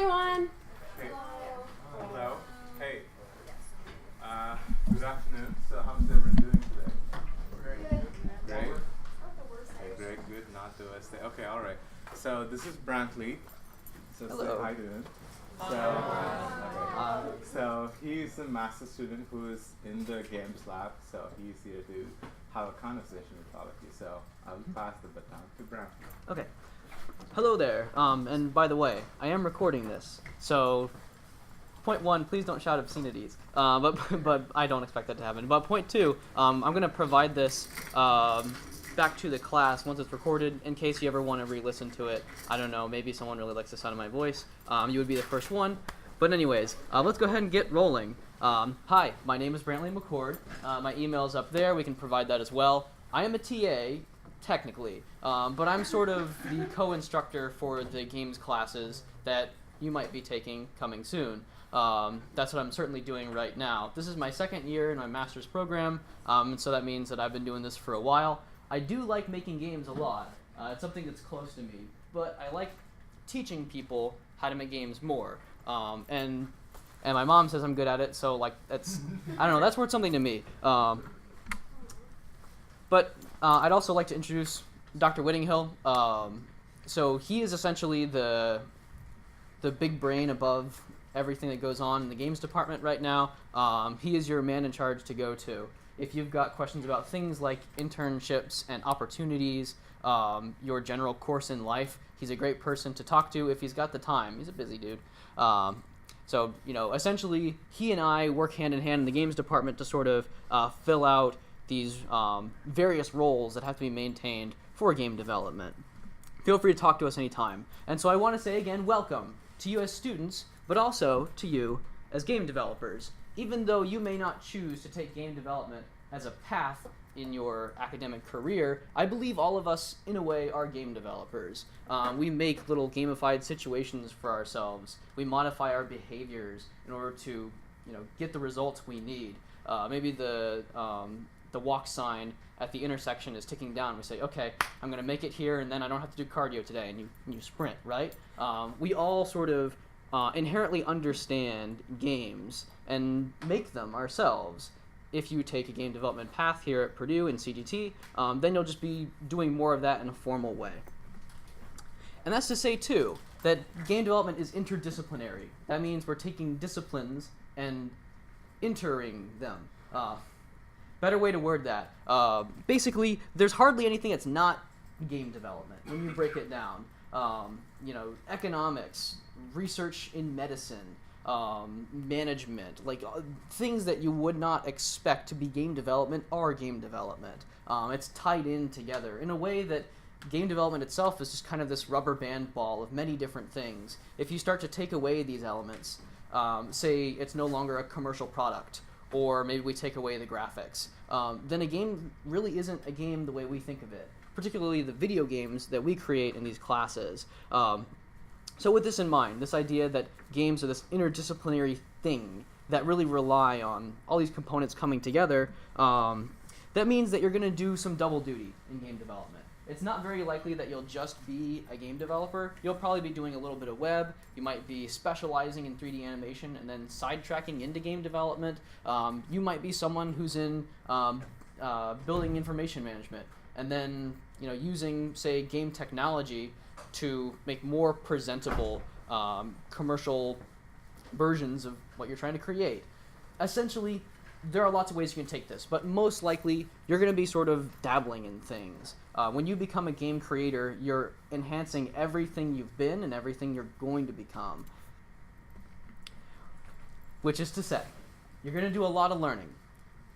everyone. Hey. Hello. Hey. Good afternoon. So how's everyone doing today? Great. Great. Good. Not the worst day. Okay. All right. So this is Brantly. So Hello. say hi to him. So he's a master's student who is in the games lab. So he's here to have a conversation with all of you. So I'll pass the baton to Brantly. Okay. Hello there. And by the way, I am recording this. So, point one, please don't shout obscenities. But I don't expect that to happen. But point two, I'm going to provide this back to the class once it's recorded in case you ever want to re-listen to it. I don't know, maybe someone really likes the sound of my voice. You would be the first one. But anyways, let's go ahead and get rolling. Hi, my name is Brantly McCord. My email's up there. We can provide that as well. I am a TA, technically, but I'm sort of the co-instructor for the games classes that you might be taking coming soon. That's what I'm certainly doing right now. This is my second year in my master's program, and so that means that I've been doing this for a while. I do like making games a lot. It's something that's close to me, but I like teaching people how to make games more. And my mom says I'm good at it, so like that's I don't know, that's worth something to me. But I'd also like to introduce Dr. Whittinghill. So he is essentially the big brain above everything that goes on in the games department right now. He is your man in charge to go to. If you've got questions about things like internships and opportunities, your general course in life, he's a great person to talk to if he's got the time. He's a busy dude. So, essentially, he and I work hand in hand in the games department to sort of fill out these various roles that have to be maintained for game development. Feel free to talk to us anytime. And so I want to say again, welcome to you as students, but also to you as game developers. Even though you may not choose to take game development as a path in your academic career, I believe all of us, in a way, are game developers. We make little gamified situations for ourselves. We modify our behaviors in order to, get the results we need. Maybe the walk sign at the intersection is ticking down. We say, okay, I'm going to make it here, and then I don't have to do cardio today, and you sprint, right? We all sort of inherently understand games and make them ourselves. If you take a game development path here at Purdue in CGT, then you'll just be doing more of that in a formal way. And that's to say, too, that game development is interdisciplinary. That means we're taking disciplines and entering them. Better way to word that. Basically, there's hardly anything that's not game development when you break it down. Economics, research in medicine, management, like things that you would not expect to be game development are game development. It's tied in together in a way that game development itself is just kind of this rubber band ball of many different things. If you start to take away these elements, say it's no longer a commercial product, or maybe we take away the graphics, then a game really isn't a game the way we think of it, particularly the video games that we create in these classes. So with this in mind, this idea that games are this interdisciplinary thing that really rely on all these components coming together, that means that you're going to do some double duty in game development. It's not very likely that you'll just be a game developer. You'll probably be doing a little bit of web. You might be specializing in 3D animation and then sidetracking into game development. You might be someone who's in building information management and then using, say, game technology to make more presentable commercial versions of what you're trying to create. Essentially, there are lots of ways you can take this, but most likely you're going to be sort of dabbling in things. When you become a game creator, you're enhancing everything you've been and everything you're going to become. Which is to say, you're going to do a lot of learning.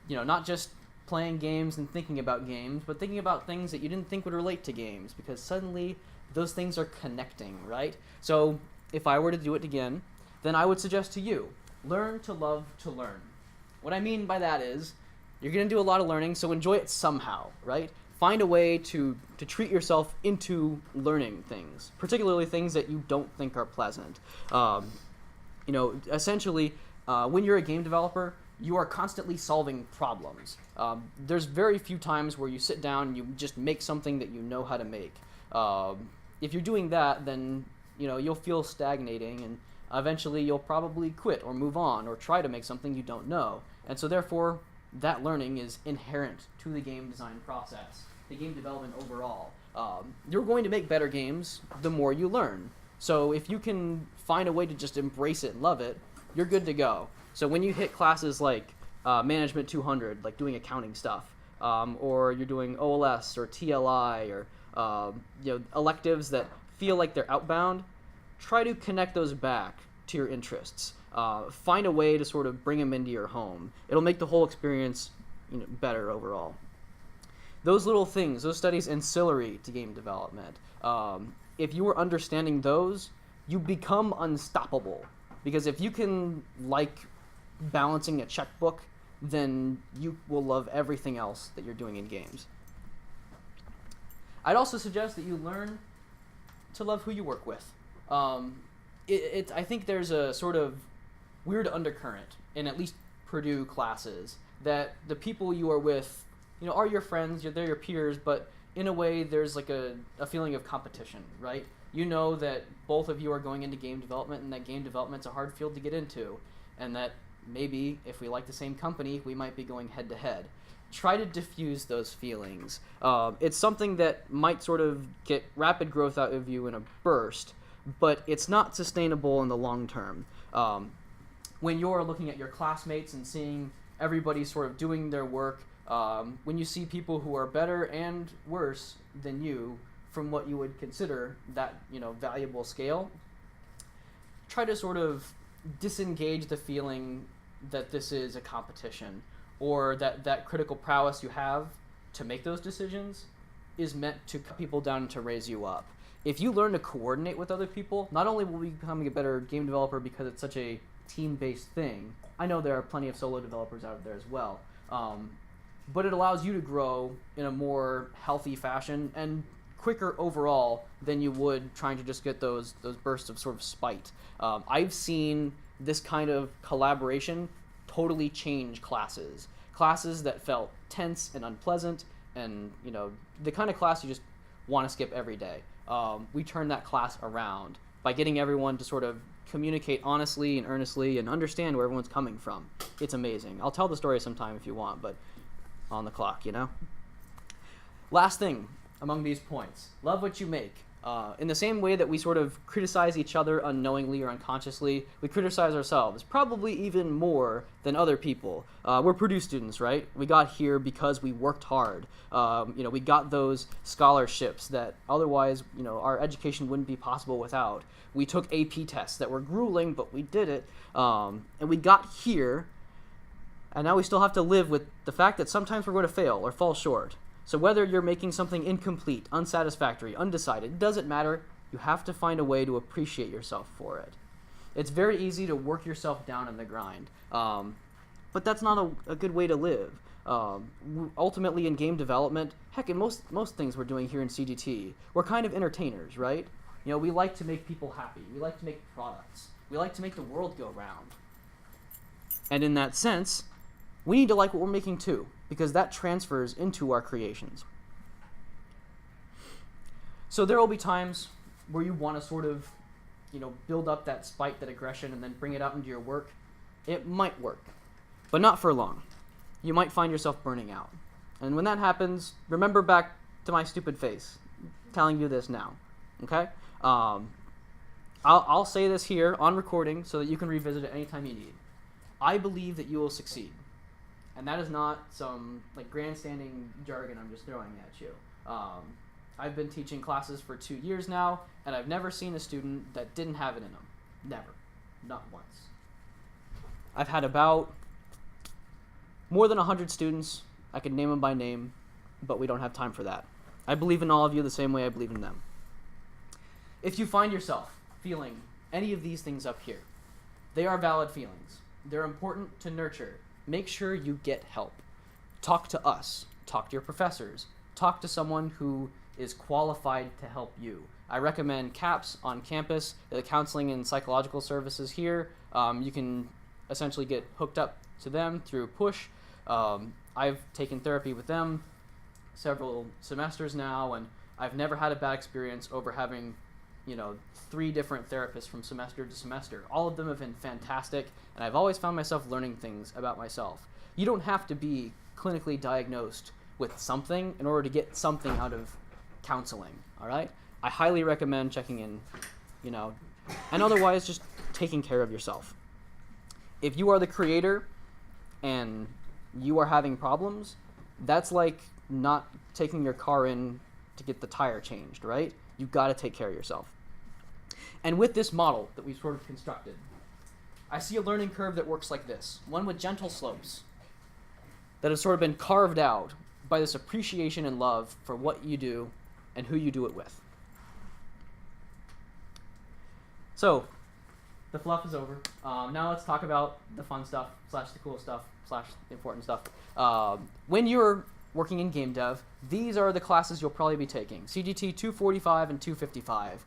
Not just playing games and thinking about games, but thinking about things that you didn't think would relate to games, because suddenly those things are connecting, right? So if I were to do it again, then I would suggest to you, learn to love to learn. What I mean by that is, you're going to do a lot of learning, so enjoy it somehow, right? Find a way to treat yourself into learning things, particularly things that you don't think are pleasant. Essentially, when you're a game developer, you are constantly solving problems. There's very few times where you sit down and you just make something that you know how to make. If you're doing that, then you'll feel stagnating, Eventually, you'll probably quit or move on or try to make something you don't know. And so therefore, that learning is inherent to the game design process, the game development overall. You're going to make better games the more you learn. So if you can find a way to just embrace it and love it, you're good to go. So when you hit classes like Management 200, like doing accounting stuff, or you're doing OLS or TLI or electives that feel like they're outbound, try to connect those back to your interests. Find a way to sort of bring them into your home. It'll make the whole experience better overall. Those little things, those studies ancillary to game development, if you are understanding those, you become unstoppable. Because if you can like balancing a checkbook, then you will love everything else that you're doing in games. I'd also suggest that you learn to love who you work with. I think there's a sort of weird undercurrent in at least Purdue classes that the people you are with, are your friends, they're your peers, but in a way there's like a feeling of competition, right? You know that both of you are going into game development and that game development's a hard field to get into, and that maybe if we like the same company, we might be going head to head. Try to diffuse those feelings. It's something that might sort of get rapid growth out of you in a burst, but it's not sustainable in the long term. When you're looking at your classmates and seeing everybody sort of doing their work, when you see people who are better and worse than you from what you would consider that valuable scale, try to sort of disengage the feeling that this is a competition, or that critical prowess you have to make those decisions is meant to cut people down and to raise you up. If you learn to coordinate with other people, not only will you become a better game developer because it's such a team-based thing, I know there are plenty of solo developers out there as well, but it allows you to grow in a more healthy fashion and quicker overall than you would trying to just get those bursts of sort of spite. I've seen this kind of collaboration totally change classes that felt tense and unpleasant, and the kind of class you just want to skip every day. We turned that class around by getting everyone to sort of communicate honestly and earnestly and understand where everyone's coming from. It's amazing. I'll tell the story sometime if you want, but on the clock, Last thing among these points, love what you make. In the same way that we sort of criticize each other unknowingly or unconsciously, we criticize ourselves, probably even more than other people. We're Purdue students, right? We got here because we worked hard. We got those scholarships that otherwise, our education wouldn't be possible without. We took AP tests that were grueling, but we did it. And we got here, and now we still have to live with the fact that sometimes we're going to fail or fall short. So whether you're making something incomplete, unsatisfactory, undecided, it doesn't matter. You have to find a way to appreciate yourself for it. It's very easy to work yourself down in the grind, but that's not a good way to live. Ultimately, in game development, heck, in most things we're doing here in CGT, we're kind of entertainers, right? We like to make people happy. We like to make products. We like to make the world go round. And in that sense, we need to like what we're making too, because that transfers into our creations. So there will be times where you want to sort of, build up that spite, that aggression, and then bring it out into your work. It might work, but not for long. You might find yourself burning out. And when that happens, remember back to my stupid face telling you this now, okay? I'll say this here on recording so that you can revisit it anytime you need. I believe that you will succeed. And that is not some grandstanding jargon I'm just throwing at you. I've been teaching classes for 2 years now, and I've never seen a student that didn't have it in them. Never. Not once. I've had about more than 100 students. I could name them by name, but we don't have time for that. I believe in all of you the same way I believe in them. If you find yourself feeling any of these things up here, they are valid feelings. They're important to nurture. Make sure you get help. Talk to us. Talk to your professors. Talk to someone who is qualified to help you. I recommend CAPS on campus, the Counseling and Psychological Services here. You can essentially get hooked up to them through PUSH. I've taken therapy with them several semesters now, and I've never had a bad experience over having 3 different therapists from semester to semester. All of them have been fantastic, and I've always found myself learning things about myself. You don't have to be clinically diagnosed with something in order to get something out of counseling, all right? I highly recommend checking in, and otherwise just taking care of yourself. If you are the creator and you are having problems, that's like not taking your car in to get the tire changed, right? You've got to take care of yourself. And with this model that we've sort of constructed, I see a learning curve that works like this, one with gentle slopes that has sort of been carved out by this appreciation and love for what you do and who you do it with. So, the fluff is over. Now let's talk about the fun stuff, / the cool stuff, / the important stuff. When you're working in game dev, these are the classes you'll probably be taking. CGT 245 and 255.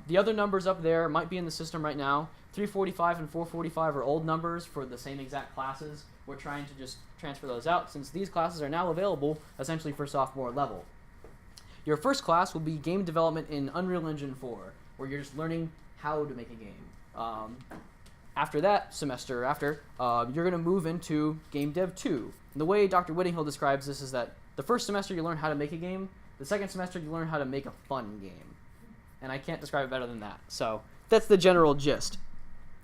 The other numbers up there might be in the system right now. 345 and 445 are old numbers for the same exact classes. We're trying to just transfer those out since these classes are now available essentially for sophomore level. Your first class will be game development in Unreal Engine 4, where you're just learning how to make a game. After that semester, you're going to move into Game Dev 2. And the way Dr. Whittinghill describes this is that the first semester you learn how to make a game, the second semester you learn how to make a fun game. And I can't describe it better than that. So that's the general gist.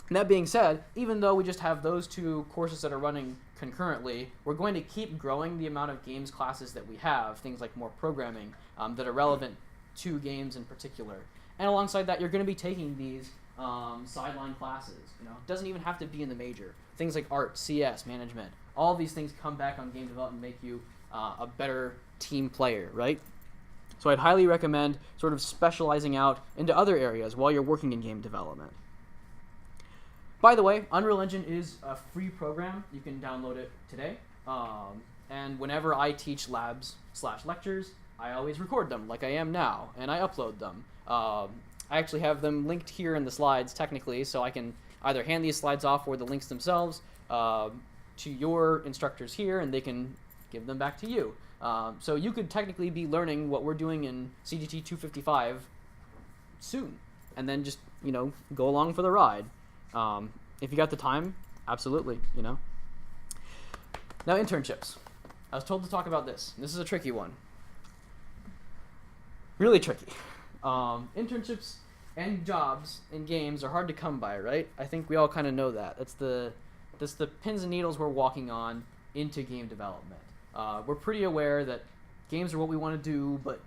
And that being said, even though we just have those 2 courses that are running concurrently, we're going to keep growing the amount of games classes that we have, things like more programming, that are relevant to games in particular. And alongside that, you're going to be taking these sideline classes. It doesn't even have to be in the major. Things like art, CS, management, all these things come back on game development and make you a better team player, right? So I'd highly recommend sort of specializing out into other areas while you're working in game development. By the way, Unreal Engine is a free program. You can download it today. And whenever I teach labs / lectures, I always record them like I am now, and I upload them. I actually have them linked here in the slides technically, so I can either hand these slides off or the links themselves to your instructors here, and they can give them back to you. So you could technically be learning what we're doing in CGT 255 soon, and then just, go along for the ride. If you got the time, absolutely, Now, internships. I was told to talk about this. This is a tricky one. Really tricky. Internships and jobs in games are hard to come by, right? I think we all kind of know that. That's the pins and needles we're walking on into game development. We're pretty aware that games are what we want to do, but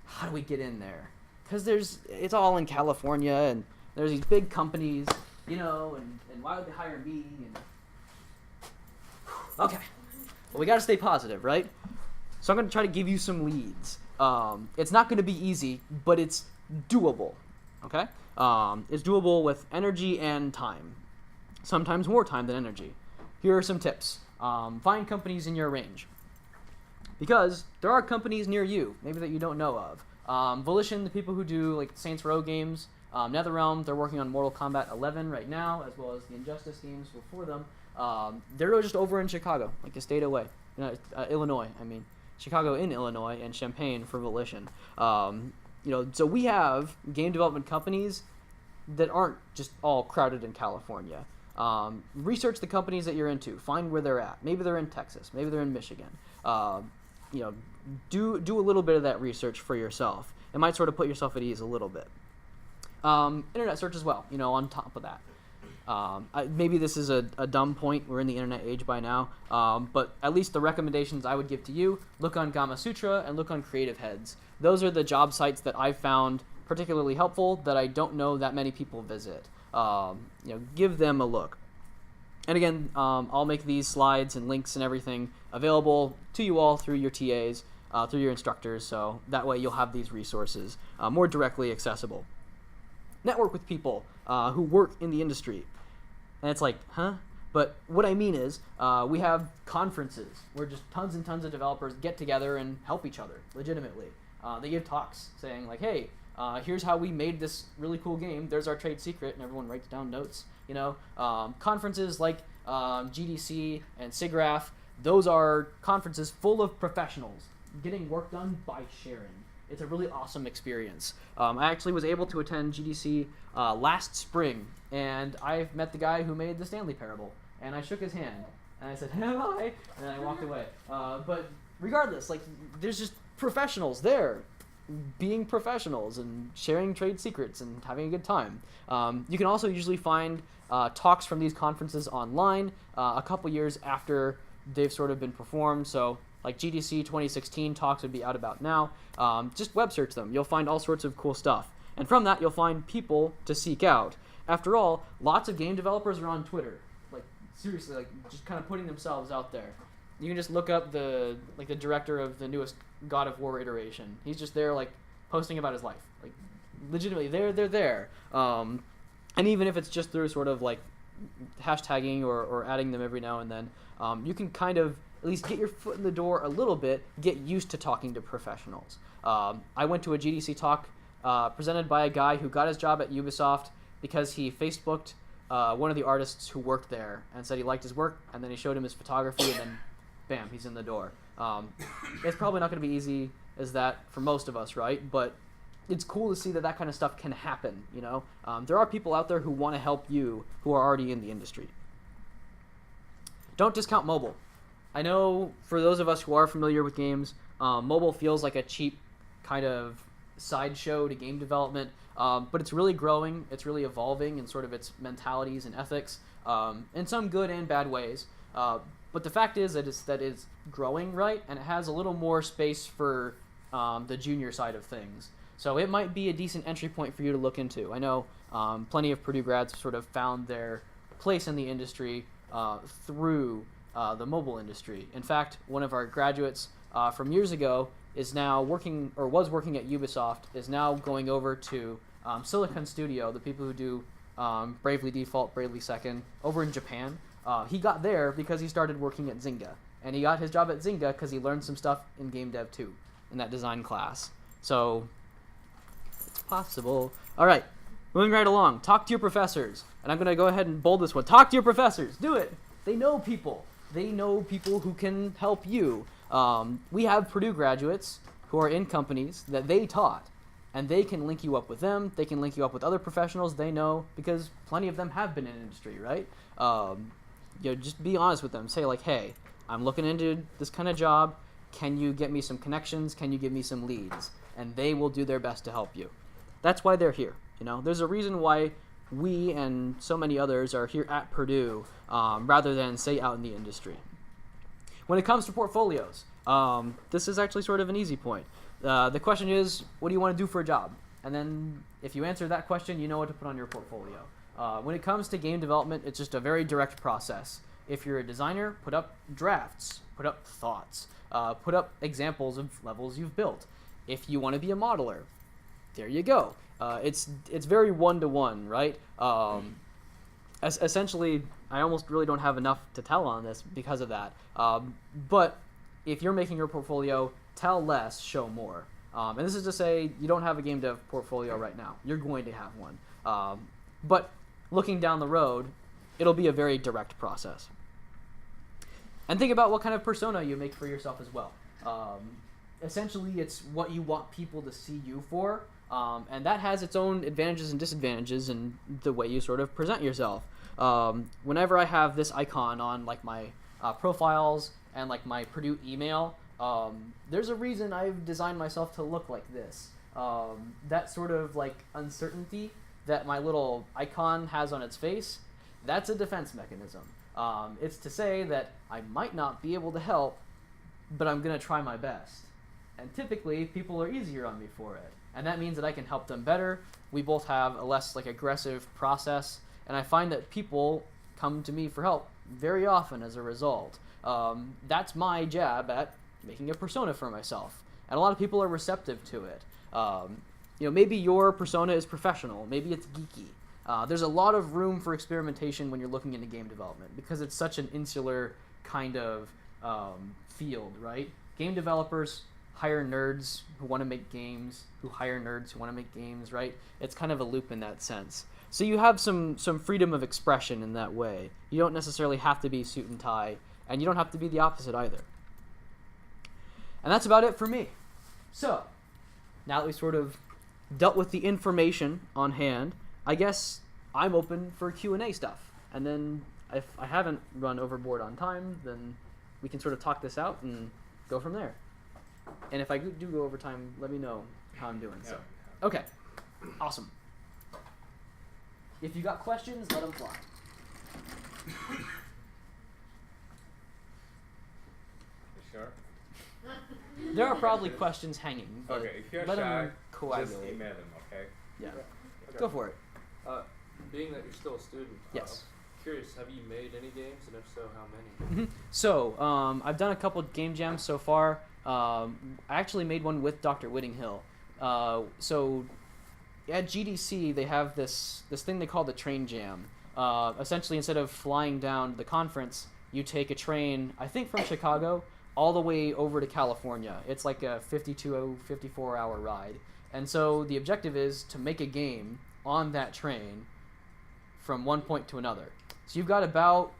how do we get in there? Because it's all in California, and there's these big companies, and why would they hire me? Okay. Well, we got to stay positive, right? So I'm going to try to give you some leads. It's not going to be easy, but it's doable, okay? It's doable with energy and time. Sometimes more time than energy. Here are some tips. Find companies in your range. Because there are companies near you, maybe that you don't know of. Volition, the people who do like Saints Row games, NetherRealm, they're working on Mortal Kombat 11 right now, as well as the Injustice games before them. They're just over in Chicago, like a state away. Illinois, Chicago in Illinois, and Champaign for Volition. So we have game development companies that aren't just all crowded in California. Research the companies that you're into. Find where they're at. Maybe they're in Texas. Maybe they're in Michigan. Do a little bit of that research for yourself. It might sort of put yourself at ease a little bit. Internet search as well, on top of that. Maybe this is a dumb point. We're in the internet age by now. But at least the recommendations I would give to you, look on Gama Sutra and look on Creative Heads. Those are the job sites that I've found particularly helpful that I don't know that many people visit. Give them a look. And again, I'll make these slides and links and everything available to you all through your TAs, through your instructors, so that way you'll have these resources more directly accessible. Network with people who work in the industry. And it's like, huh? But what I mean is, we have conferences where just tons and tons of developers get together and help each other, legitimately. They give talks saying like, hey, here's how we made this really cool game. There's our trade secret, and everyone writes down notes. Conferences like GDC and SIGGRAPH, those are conferences full of professionals getting work done by sharing. It's a really awesome experience. I actually was able to attend GDC last spring, and I met the guy who made the Stanley Parable, and I shook his hand, and I said, hi, and I walked away. But regardless, like, there's just professionals there being professionals and sharing trade secrets and having a good time. You can also usually find talks from these conferences online a couple years after they've sort of been performed. So like GDC 2016 talks would be out about now. Just web search them. You'll find all sorts of cool stuff. And from that, you'll find people to seek out. After all, lots of game developers are on Twitter. Like, seriously, like, just kind of putting themselves out there. You can just look up the director of the newest God of War iteration. He's just there, like, posting about his life. Like, legitimately, they're there. And even if it's just through sort of, like, hashtagging or adding them every now and then, you can kind of at least get your foot in the door a little bit, get used to talking to professionals. I went to a GDC talk presented by a guy who got his job at Ubisoft because he Facebooked one of the artists who worked there and said he liked his work, and then he showed him his photography, and then bam, he's in the door. It's probably not going to be easy as that for most of us, right? But it's cool to see that kind of stuff can happen, you know? There are people out there who want to help you who are already in the industry. Don't discount mobile. I know for those of us who are familiar with games, mobile feels like a cheap kind of sideshow to game development, but it's really growing, it's really evolving in sort of its mentalities and ethics, in some good and bad ways. But the fact is that it's growing, right? And it has a little more space for the junior side of things. So it might be a decent entry point for you to look into. I know plenty of Purdue grads have sort of found their place in the industry through the mobile industry. In fact, one of our graduates from years ago is now working, or was working at Ubisoft, is now going over to Silicon Studio, the people who do Bravely Default, Bravely Second, over in Japan. He got there because he started working at Zynga. And he got his job at Zynga because he learned some stuff in game dev too, in that design class. So, it's possible. All right, moving right along. Talk to your professors. And I'm going to go ahead and bold this one. Talk to your professors. Do it. They know people. They know people who can help you. We have Purdue graduates who are in companies that they taught. And they can link you up with them. They can link you up with other professionals they know, because plenty of them have been in industry, right? Just be honest with them. Say like, hey, I'm looking into this kind of job. Can you get me some connections? Can you give me some leads? And they will do their best to help you. That's why they're here. You know, there's a reason why we and so many others are here at Purdue rather than, say, out in the industry. When it comes to portfolios, this is actually sort of an easy point. The question is, what do you want to do for a job? And then if you answer that question, you know what to put on your portfolio. When it comes to game development, it's just a very direct process. If you're a designer, put up drafts, put up thoughts, put up examples of levels you've built. If you want to be a modeler, there you go. It's very one-to-one, right? Essentially, I almost really don't have enough to tell on this because of that. But if you're making your portfolio, tell less, show more. And this is to say you don't have a game dev portfolio right now. You're going to have one. But looking down the road, it'll be a very direct process. And think about what kind of persona you make for yourself as well. Essentially, it's what you want people to see you for, and that has its own advantages and disadvantages in the way you sort of present yourself. Whenever I have this icon on like my profiles and like my Purdue email, there's a reason I've designed myself to look like this. That sort of like uncertainty that my little icon has on its face, that's a defense mechanism. It's to say that I might not be able to help, but I'm going to try my best. And typically, people are easier on me for it. And that means that I can help them better. We both have a less like aggressive process. And I find that people come to me for help very often as a result. That's my jab at making a persona for myself. And a lot of people are receptive to it. Maybe your persona is professional. Maybe it's geeky. There's a lot of room for experimentation when you're looking into game development because it's such an insular kind of field, right? Game developers hire nerds who want to make games, who hire nerds who want to make games, right? It's kind of a loop in that sense. So you have some freedom of expression in that way. You don't necessarily have to be suit and tie, and you don't have to be the opposite either. And that's about it for me. So, now that we sort of dealt with the information on hand, I guess I'm open for Q&A stuff. And then if I haven't run overboard on time, then we can sort of talk this out and go from there. And if I do go over time, let me know how I'm doing. Yeah. So, okay, awesome. If you got questions, let them fly. You sure? There are probably questions hanging. But Okay, if you're let shy, them coagulate. just email them, okay? Yeah. Okay. Go for it. Being that you're still a student, Yes. curious, have you made any games, and if so, how many? So, I've done a couple game jams so far. I actually made one with Dr. Whittinghill. So, at GDC, they have this thing they call the train jam. Essentially, instead of flying down to the conference, you take a train, I think from Chicago, all the way over to California. It's like a 54-hour ride. And so the objective is to make a game on that train from one point to another. So you've got about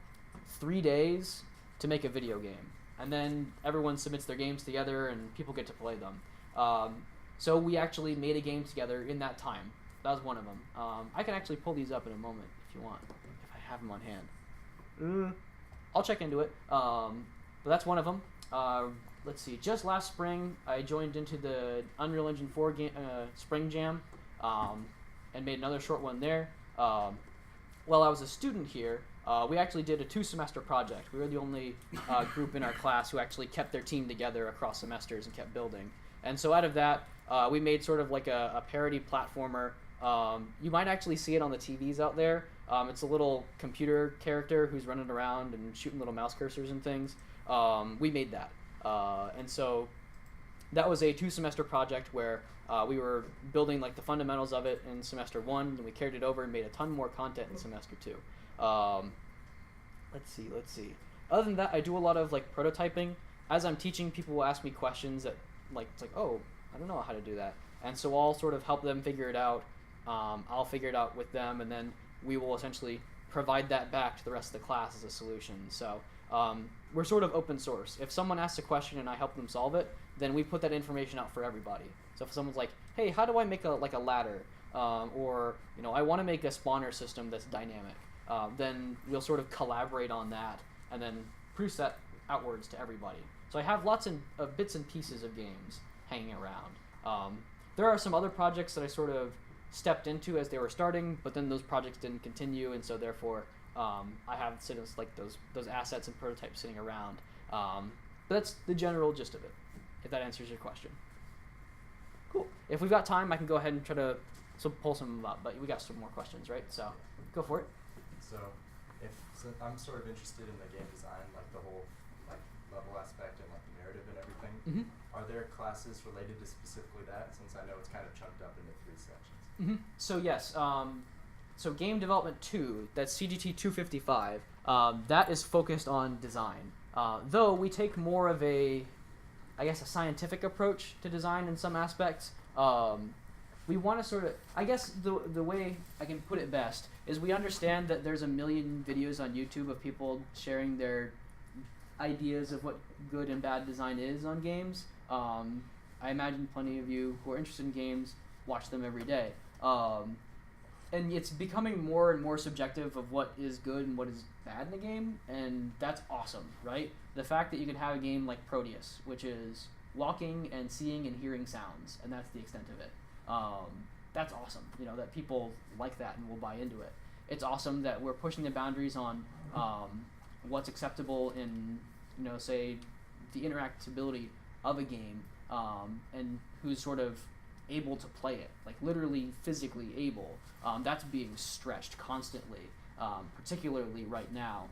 3 days to make a video game. And then everyone submits their games together and people get to play them. So we actually made a game together in that time. That was one of them. I can actually pull these up in a moment if you want, if I have them on hand. I'll check into it. But that's one of them. Let's see. Just last spring, I joined into the Unreal Engine 4 Spring Jam and made another short one there. While I was a student here, we actually did a 2-semester project. We were the only group in our class who actually kept their team together across semesters and kept building. And so out of that, we made sort of like a parody platformer. You might actually see it on the TVs out there. It's a little computer character who's running around and shooting little mouse cursors and things. We made that. And so that was a 2-semester project where we were building like the fundamentals of it in semester 1, and we carried it over and made a ton more content in semester 2. Let's see. Other than that, I do a lot of like prototyping. As I'm teaching, people will ask me questions that it's like, oh, I don't know how to do that. And so I'll sort of help them figure it out. I'll figure it out with them, and then we will essentially provide that back to the rest of the class as a solution. So we're sort of open source. If someone asks a question and I help them solve it, then we put that information out for everybody. So if someone's like, hey, how do I make a ladder? Or, I want to make a spawner system that's dynamic. Then we'll sort of collaborate on that and then produce that outwards to everybody. So I have lots of bits and pieces of games hanging around. There are some other projects that I sort of stepped into as they were starting, but then those projects didn't continue, and so therefore I have like those assets and prototypes sitting around. But that's the general gist of it, if that answers your question. Cool. If we've got time, I can go ahead and try to pull some of them up, but we got some more questions, right? So go for it. So I'm sort of interested in the game design, like the whole level aspect and like the narrative and everything. Mm-hmm. Are there classes related to specifically that, since I know it's kind of chunked up into 3 sections? Mm-hmm. So yes, so Game Development 2, that's CGT 255, that is focused on design. Though we take more of a scientific approach to design in some aspects. We want to sort of, I guess the way I can put it best is we understand that there's a million videos on YouTube of people sharing their ideas of what good and bad design is on games. I imagine plenty of you who are interested in games watch them every day. And it's becoming more and more subjective of what is good and what is bad in a game, and that's awesome, right? The fact that you can have a game like Proteus, which is walking and seeing and hearing sounds, and that's the extent of it. That's awesome, that people like that and will buy into it. It's awesome that we're pushing the boundaries on what's acceptable in, say, the interactability of a game, and who's sort of able to play it, like literally physically able. That's being stretched constantly, particularly right now.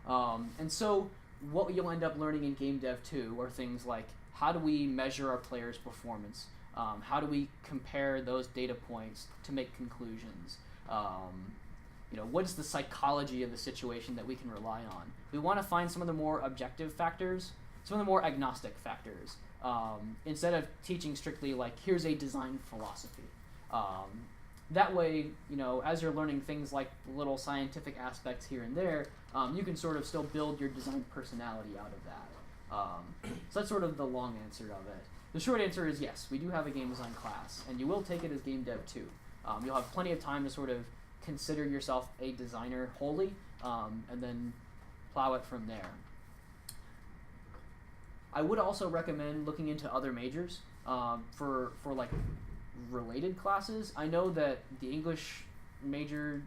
And so what you'll end up learning in Game Dev 2 are things like, how do we measure our players' performance? How do we compare those data points to make conclusions? What is the psychology of the situation that we can rely on? We want to find some of the more objective factors, some of the more agnostic factors, instead of teaching strictly like, here's a design philosophy. That way, as you're learning things like little scientific aspects here and there, you can sort of still build your design personality out of that. So that's sort of the long answer of it. The short answer is yes, we do have a game design class, and you will take it as game dev too. You'll have plenty of time to sort of consider yourself a designer wholly, and then plow it from there. I would also recommend looking into other majors for like related classes. I know that the English major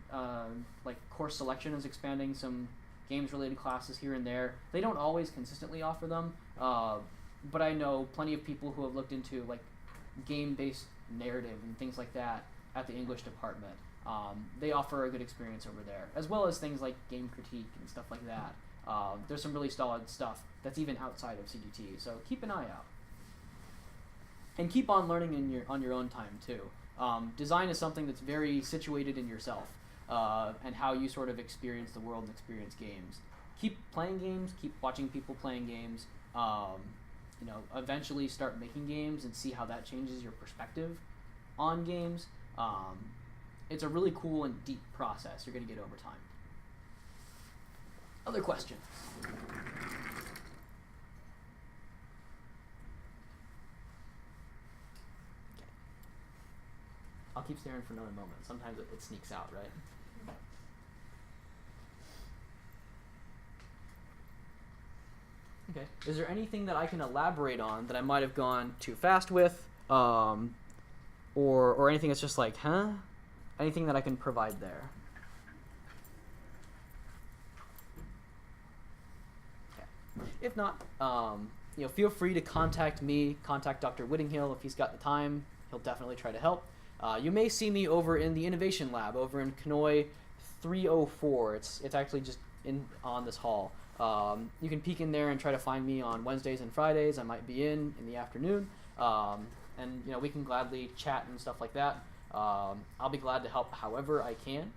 like course selection is expanding some games related classes here and there. They don't always consistently offer them, but I know plenty of people who have looked into like game based narrative and things like that at the English department. They offer a good experience over there, as well as things like game critique and stuff like that. There's some really solid stuff that's even outside of CGT, so keep an eye out. And keep on learning on your own time too. Design is something that's very situated in yourself, and how you sort of experience the world and experience games. Keep playing games, keep watching people playing games, eventually start making games and see how that changes your perspective on games. It's a really cool and deep process you're going to get over time. Other questions? I'll keep staring for another moment. Sometimes it sneaks out, right? Okay. Is there anything that I can elaborate on that I might have gone too fast with, or anything that's just like, huh? Anything that I can provide there? Okay. If not, feel free to contact me. Contact Dr. Whittinghill if he's got the time. He'll definitely try to help. You may see me over in the Innovation Lab over in Kenoi 304. It's actually just on this hall. You can peek in there and try to find me on Wednesdays and Fridays. I might be in the afternoon, and we can gladly chat and stuff like that. I'll be glad to help however I can.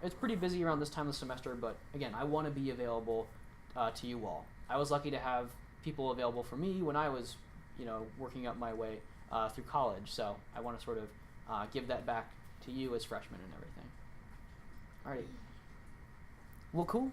It's pretty busy around this time of the semester, but again, I want to be available to you all. I was lucky to have people available for me when I was, working up my way through college. So I want to sort of give that back to you as freshmen and everything. Alrighty. Well, cool.